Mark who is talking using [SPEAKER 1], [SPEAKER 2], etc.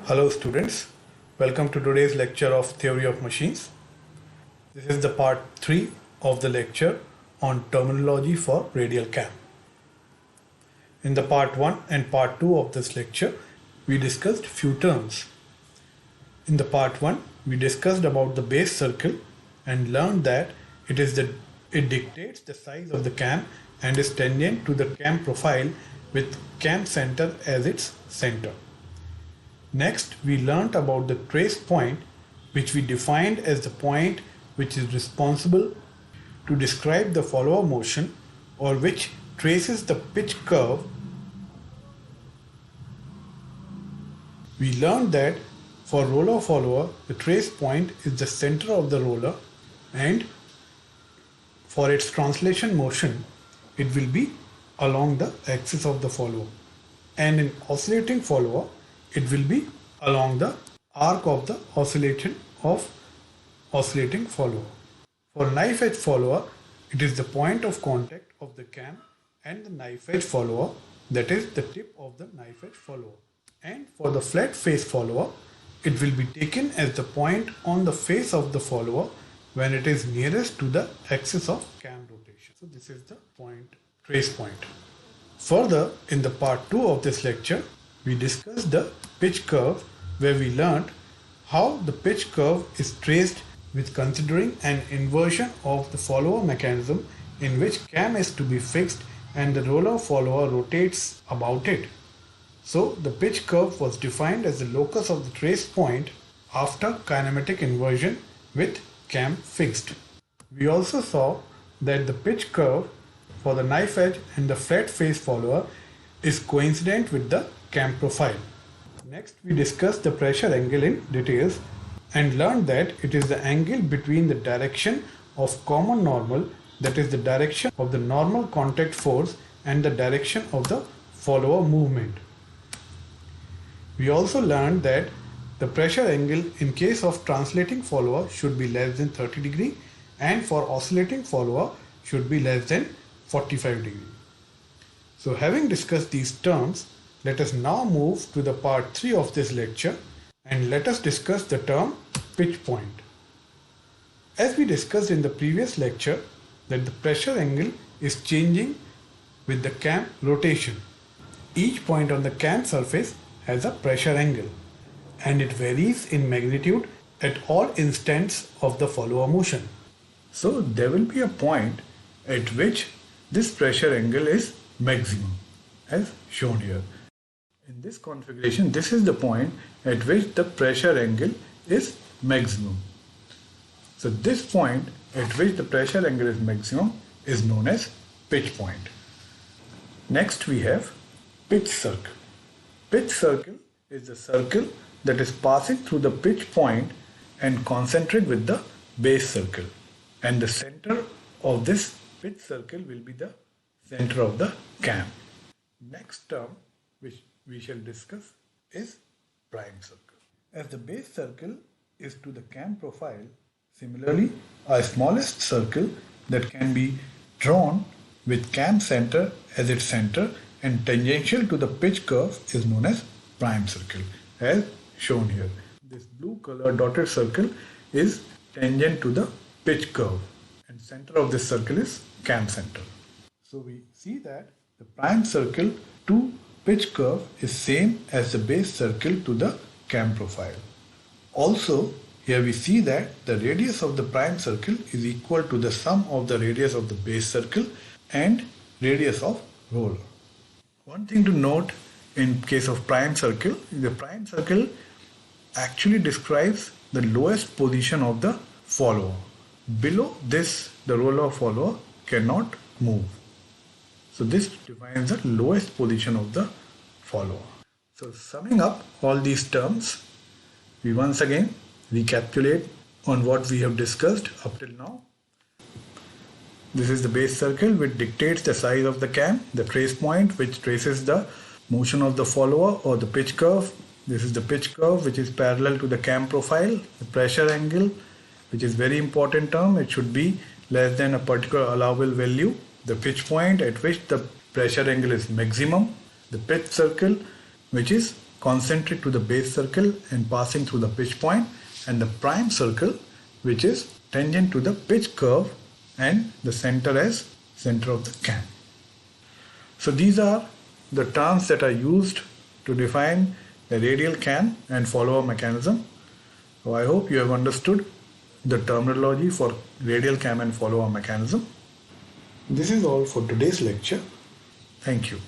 [SPEAKER 1] Hello students, welcome to today's lecture of Theory of Machines. This is the part 3 of the lecture on terminology for radial cam. In the part 1 and part 2 of this lecture, we discussed few terms. In the part 1, we discussed about the base circle and learned that it dictates the size of the cam and is tangent to the cam profile with cam center as its center. Next, we learnt about the trace point, which we defined as the point which is responsible to describe the follower motion or which traces the pitch curve. We learned that for roller follower, the trace point is the center of the roller, and for its translation motion, it will be along the axis of the follower. And in oscillating follower, it will be along the arc of the oscillating follower. For knife edge follower, it is the point of contact of the cam and the knife edge follower, that is the tip of the knife edge follower. And for the flat face follower, it will be taken as the point on the face of the follower when it is nearest to the axis of cam rotation. So this is the trace point. Further, in the part 2 of this lecture, we discussed the pitch curve, where we learnt how the pitch curve is traced with considering an inversion of the follower mechanism in which cam is to be fixed and the roller follower rotates about it. So the pitch curve was defined as the locus of the trace point after kinematic inversion with cam fixed. We also saw that the pitch curve for the knife edge and the flat face follower is coincident with the cam profile. Next, we discussed the pressure angle in details and learned that it is the angle between the direction of common normal, that is the direction of the normal contact force, and the direction of the follower movement. We also learned that the pressure angle in case of translating follower should be less than 30 degree and for oscillating follower should be less than 45 degree. So having discussed these terms, let us now move to the part 3 of this lecture and let us discuss the term pitch point. As we discussed in the previous lecture, that the pressure angle is changing with the cam rotation. Each point on the cam surface has a pressure angle and it varies in magnitude at all instants of the follower motion. So there will be a point at which this pressure angle is maximum, as shown here. In this configuration, this is the point at which the pressure angle is maximum. So this point at which the pressure angle is maximum is known as pitch point. Next we have pitch circle. Pitch circle is the circle that is passing through the pitch point and concentric with the base circle. And the center of this pitch circle will be the center of the cam. Next term which we shall discuss is prime circle. As the base circle is to the cam profile, similarly a smallest circle that can be drawn with cam center as its center and tangential to the pitch curve is known as prime circle, as shown here. This blue color dotted circle is tangent to the pitch curve and center of this circle is cam center. So we see that the prime circle to pitch curve is same as the base circle to the cam profile. Also, here we see that the radius of the prime circle is equal to the sum of the radius of the base circle and radius of roller. One thing to note in case of prime circle, the prime circle actually describes the lowest position of the follower. Below this, the roller follower cannot move. So this defines the lowest position of the follower. So summing up all these terms, we once again recapitulate on what we have discussed up till now. This is the base circle which dictates the size of the cam, the trace point which traces the motion of the follower or the pitch curve. This is the pitch curve which is parallel to the cam profile. The pressure angle, which is very important term, it should be less than a particular allowable value. The pitch point at which the pressure angle is maximum. The pitch circle which is concentric to the base circle and passing through the pitch point, and the prime circle which is tangent to the pitch curve and the center as center of the cam. So these are the terms that are used to define the radial cam and follower mechanism. So I hope you have understood the terminology for radial cam and follower mechanism. This is all for today's lecture. Thank you.